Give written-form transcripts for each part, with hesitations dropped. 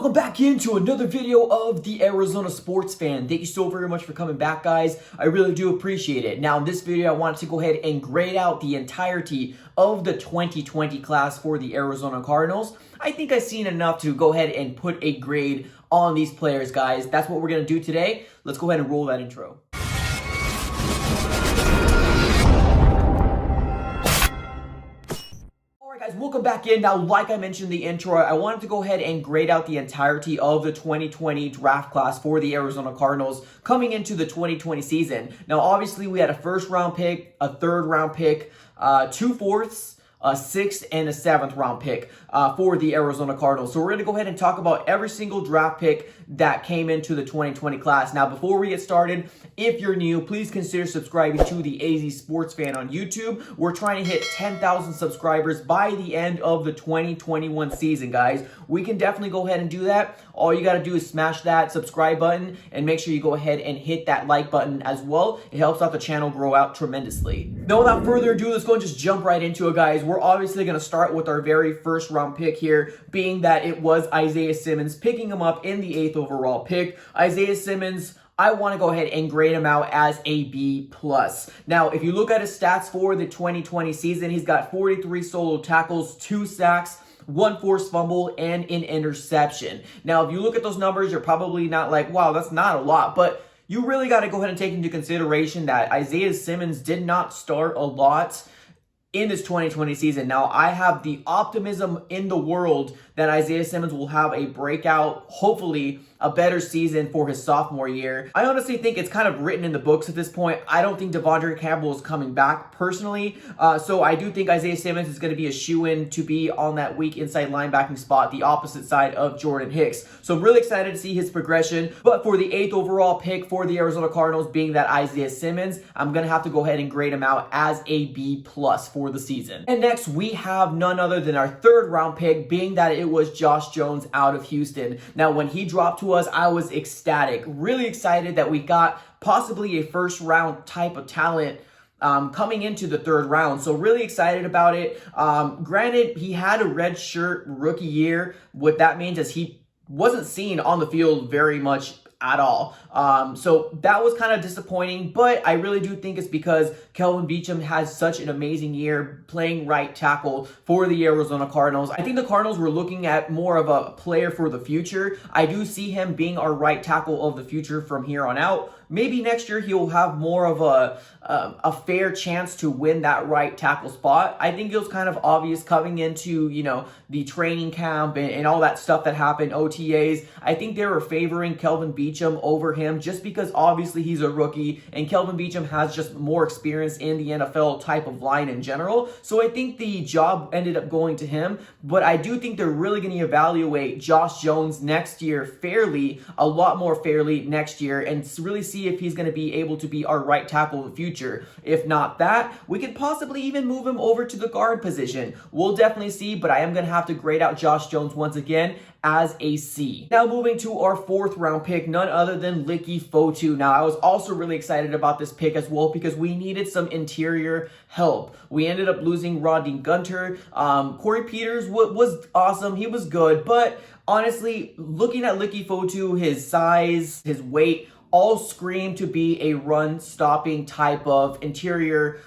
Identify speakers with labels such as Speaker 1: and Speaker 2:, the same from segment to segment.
Speaker 1: welcome back into another video of the Arizona Sports Fan. Thank you so very much for coming back, guys. I really do appreciate it. Now, in this video, I wanted to go ahead and grade out the entirety of the 2020 class for the Arizona Cardinals. I think I've seen enough to go ahead and put a grade on these players, guys. That's what we're going to do today. Let's go ahead and roll that intro. Guys, welcome back in. Now, like I mentioned in the intro, I wanted to go ahead and grade out the entirety of the 2020 draft class for the Arizona Cardinals coming into the 2020 season. Now, obviously, we had a first-round pick, a third-round pick, 2 fourths, a sixth, and a seventh-round pick for the Arizona Cardinals. So we're going to go ahead and talk about every single draft pick that came into the 2020 class. Now, before we get started, if you're new, please consider subscribing to the AZ Sports Fan on YouTube. We're trying to hit 10,000 subscribers by the end of the 2021 season, guys. We can definitely go ahead and do that. All you got to do is smash that subscribe button and make sure you go ahead and hit that like button as well. It helps out the channel grow out tremendously. Now, without further ado, let's go and just jump right into it, guys. We're obviously going to start with our very first round pick here, being that it was Isaiah Simmons, picking him up in the 8th overall pick. Isaiah Simmons, I want to go ahead and grade him out as a B+. Now, if you look at his stats for the 2020 season, he's got 43 solo tackles, 2 sacks, 1 forced fumble, and an interception. Now, if you look at those numbers, you're probably not like, wow, that's not a lot, but you really got to go ahead and take into consideration that Isaiah Simmons did not start a lot in this 2020 season. Now, I have the optimism in the world that Isaiah Simmons will have a breakout, hopefully a better season for his sophomore year. I honestly think it's kind of written in the books at this point. I don't think DeAndre Campbell is coming back personally. So I do think Isaiah Simmons is going to be a shoo-in to be on that weak inside linebacking spot, the opposite side of Jordan Hicks. So I'm really excited to see his progression. But for the 8th overall pick for the Arizona Cardinals, being that Isaiah Simmons, I'm going to have to go ahead and grade him out as a B+ for the season. And next, we have none other than our 3rd round pick, being that it was Josh Jones out of Houston. Now, when he dropped to us, I was ecstatic, really excited that we got possibly a first round type of talent coming into the 3rd round. So really excited about it. Granted, he had a red shirt rookie year. What that means is he wasn't seen on the field very much at all. So that was kind of disappointing, but I really do think it's because Kelvin Beachum has such an amazing year playing right tackle for the Arizona Cardinals. I think the Cardinals were looking at more of a player for the future. I do see him being our right tackle of the future from here on out. Maybe next year he'll have more of a fair chance to win that right tackle spot. I think it was kind of obvious coming into, you know, the training camp and all that stuff that happened, OTAs. I think they were favoring Kelvin Beachum over him just because obviously he's a rookie and Kelvin Beachum has just more experience in the NFL type of line in general. So I think the job ended up going to him, but I do think they're really going to evaluate Josh Jones next year fairly, a lot more fairly next year, and really see if he's going to be able to be our right tackle of the future. If not that, we could possibly even move him over to the guard position. We'll definitely see, but I am going to have to grade out Josh Jones once again as a C. Now moving to our 4th round pick, none other than Leki Fotu. Now I was also really excited about this pick as well because we needed some interior help. We ended up losing Rodney Gunter. Corey Peters was awesome. He was good, but honestly, looking at Leki Fotu, his size, his weight, all scream to be a run-stopping type of interior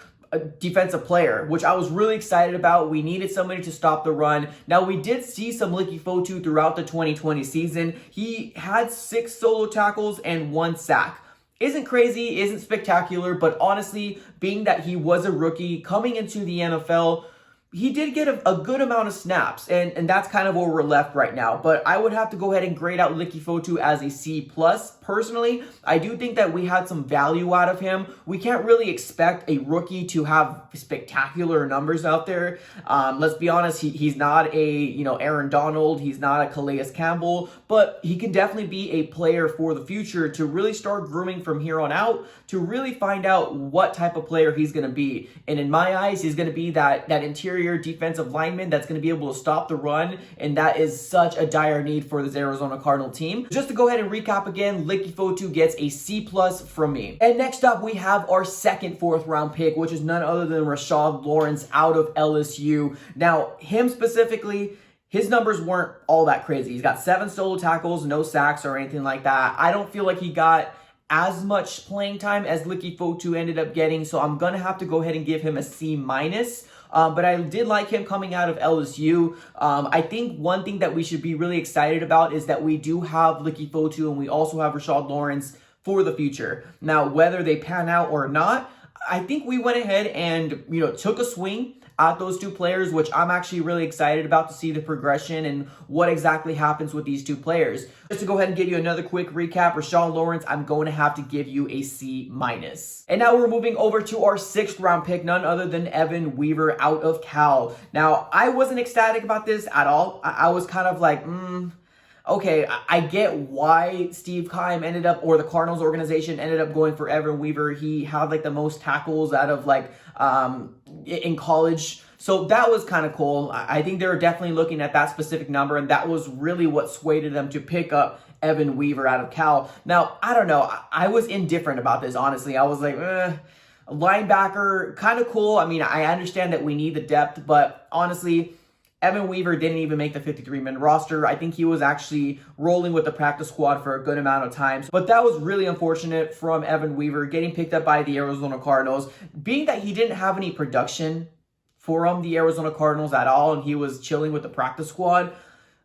Speaker 1: defensive player, which I was really excited about. We needed somebody to stop the run. Now, we did see some Leki Fotu throughout the 2020 season. He had 6 solo tackles and 1 sack. Isn't crazy, isn't spectacular, but honestly, being that he was a rookie coming into the NFL, he did get a good amount of snaps, and that's kind of where we're left right now. But I would have to go ahead and grade out Leki Fotu as a C+. Personally, I do think that we had some value out of him. We can't really expect a rookie to have spectacular numbers out there. Let's be honest, he's not a Aaron Donald, he's not a Calais Campbell, but he can definitely be a player for the future to really start grooming from here on out to really find out what type of player he's going to be. And in my eyes, he's going to be that interior defensive lineman that's going to be able to stop the run, and that is such a dire need for this Arizona Cardinal team. Just to go ahead and recap again, Leki Fotu gets a C+ from me. And next up, we have our 2nd 4th round pick, which is none other than Rashad Lawrence out of LSU. Now, him specifically, his numbers weren't all that crazy. He's got 7 solo tackles, no sacks or anything like that. I don't feel like he got as much playing time as Leki Fotu ended up getting, so I'm going to have to go ahead and give him a C-. But I did like him coming out of LSU. I think one thing that we should be really excited about is that we do have Leki Fotu and we also have Rashad Lawrence for the future. Now, whether they pan out or not, I think we went ahead and, took a swing at those 2 players, which I'm actually really excited about to see the progression and what exactly happens with these 2 players. Just to go ahead and give you another quick recap, Rashad Lawrence, I'm going to have to give you a C-. And now we're moving over to our 6th round pick, none other than Evan Weaver out of Cal. Now, I wasn't ecstatic about this at all. I was kind of like, okay, I get why Steve Keim ended up, or the Cardinals organization ended up going for Evan Weaver. He had like the most tackles out of in college. So that was kind of cool. I think they were definitely looking at that specific number, and that was really what swayed them to pick up Evan Weaver out of Cal. Now, I don't know. I was indifferent about this, honestly. I was like, linebacker, kind of cool. I mean, I understand that we need the depth, but honestly, Evan Weaver didn't even make the 53-man roster. I think he was actually rolling with the practice squad for a good amount of time. But that was really unfortunate from Evan Weaver getting picked up by the Arizona Cardinals. Being that he didn't have any production from the Arizona Cardinals at all, and he was chilling with the practice squad,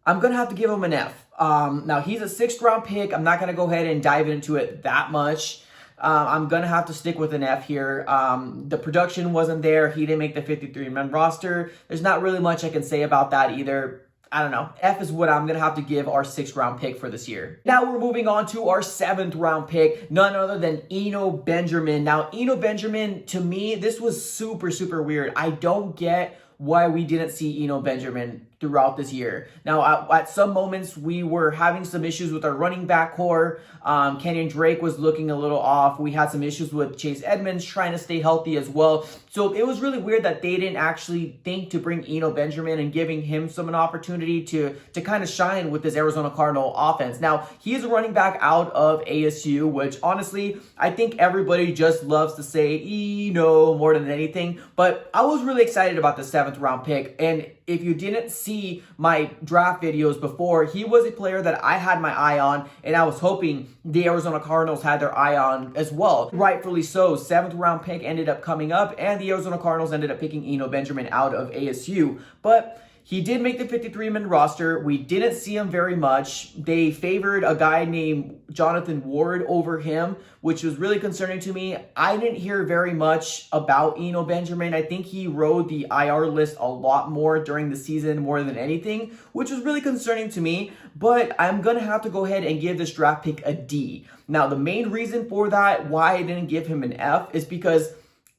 Speaker 1: I'm going to have to give him an F. Now, he's a 6th round pick. I'm not going to go ahead and dive into it that much. I'm going to have to stick with an F here. The production wasn't there. He didn't make the 53-man roster. There's not really much I can say about that either. I don't know. F is what I'm going to have to give our 6th round pick for this year. Now we're moving on to our 7th round pick, none other than Eno Benjamin. Now, Eno Benjamin, to me, this was super, super weird. I don't get why we didn't see Eno Benjamin throughout this year. Now, at some moments, we were having some issues with our running back core. Kenyon Drake was looking a little off. We had some issues with Chase Edmonds trying to stay healthy as well. So it was really weird that they didn't actually think to bring Eno Benjamin and giving him an opportunity to kind of shine with this Arizona Cardinal offense. Now, he is a running back out of ASU, which honestly, I think everybody just loves to say Eno more than anything. But I was really excited about the 7th round pick. And if you didn't see my draft videos before, he was a player that I had my eye on, and I was hoping the Arizona Cardinals had their eye on as well. Rightfully so. 7th round pick ended up coming up, and the Arizona Cardinals ended up picking Eno Benjamin out of ASU. But he did make the 53-man roster. We didn't see him very much. They favored a guy named Jonathan Ward over him, which was really concerning to me. I didn't hear very much about Eno Benjamin. I think he rode the IR list a lot more during the season, more than anything, which was really concerning to me. But I'm going to have to go ahead and give this draft pick a D. Now, the main reason for that, why I didn't give him an F, is because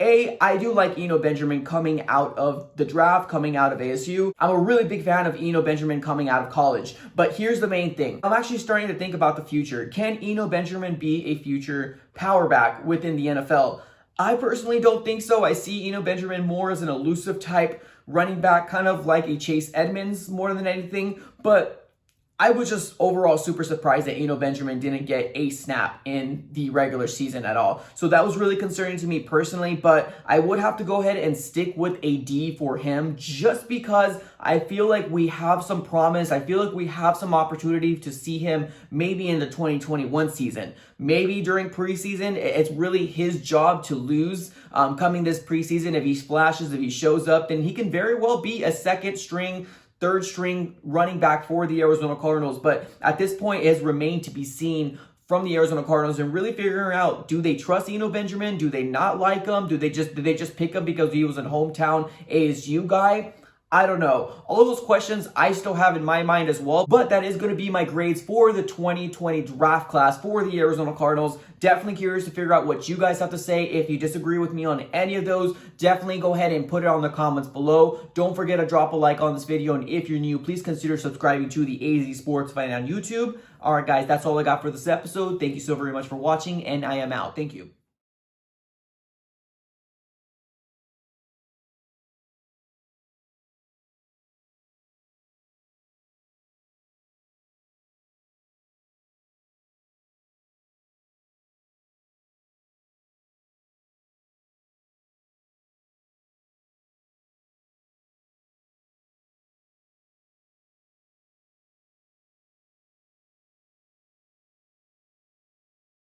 Speaker 1: I do like Eno Benjamin coming out of the draft, coming out of ASU. I'm a really big fan of Eno Benjamin coming out of college. But here's the main thing. I'm actually starting to think about the future. Can Eno Benjamin be a future power back within the NFL? I personally don't think so. I see Eno Benjamin more as an elusive type running back, kind of like a Chase Edmonds more than anything. But I was just overall super surprised that Eno Benjamin didn't get a snap in the regular season at all. So that was really concerning to me personally, but I would have to go ahead and stick with a D for him just because I feel like we have some promise. I feel like we have some opportunity to see him maybe in the 2021 season. Maybe during preseason, it's really his job to lose coming this preseason. If he flashes, if he shows up, then he can very well be a second string, third string running back for the Arizona Cardinals. But at this point, it has remained to be seen from the Arizona Cardinals and really figuring out, do they trust Eno Benjamin? Do they not like him? Did they just pick him because he was a hometown ASU guy? I don't know. All of those questions I still have in my mind as well, but that is going to be my grades for the 2020 draft class for the Arizona Cardinals. Definitely curious to figure out what you guys have to say. If you disagree with me on any of those, definitely go ahead and put it on the comments below. Don't forget to drop a like on this video, and if you're new, please consider subscribing to the AZ Sports Fan on YouTube. All right, guys, that's all I got for this episode. Thank you so very much for watching, and I am out. Thank you.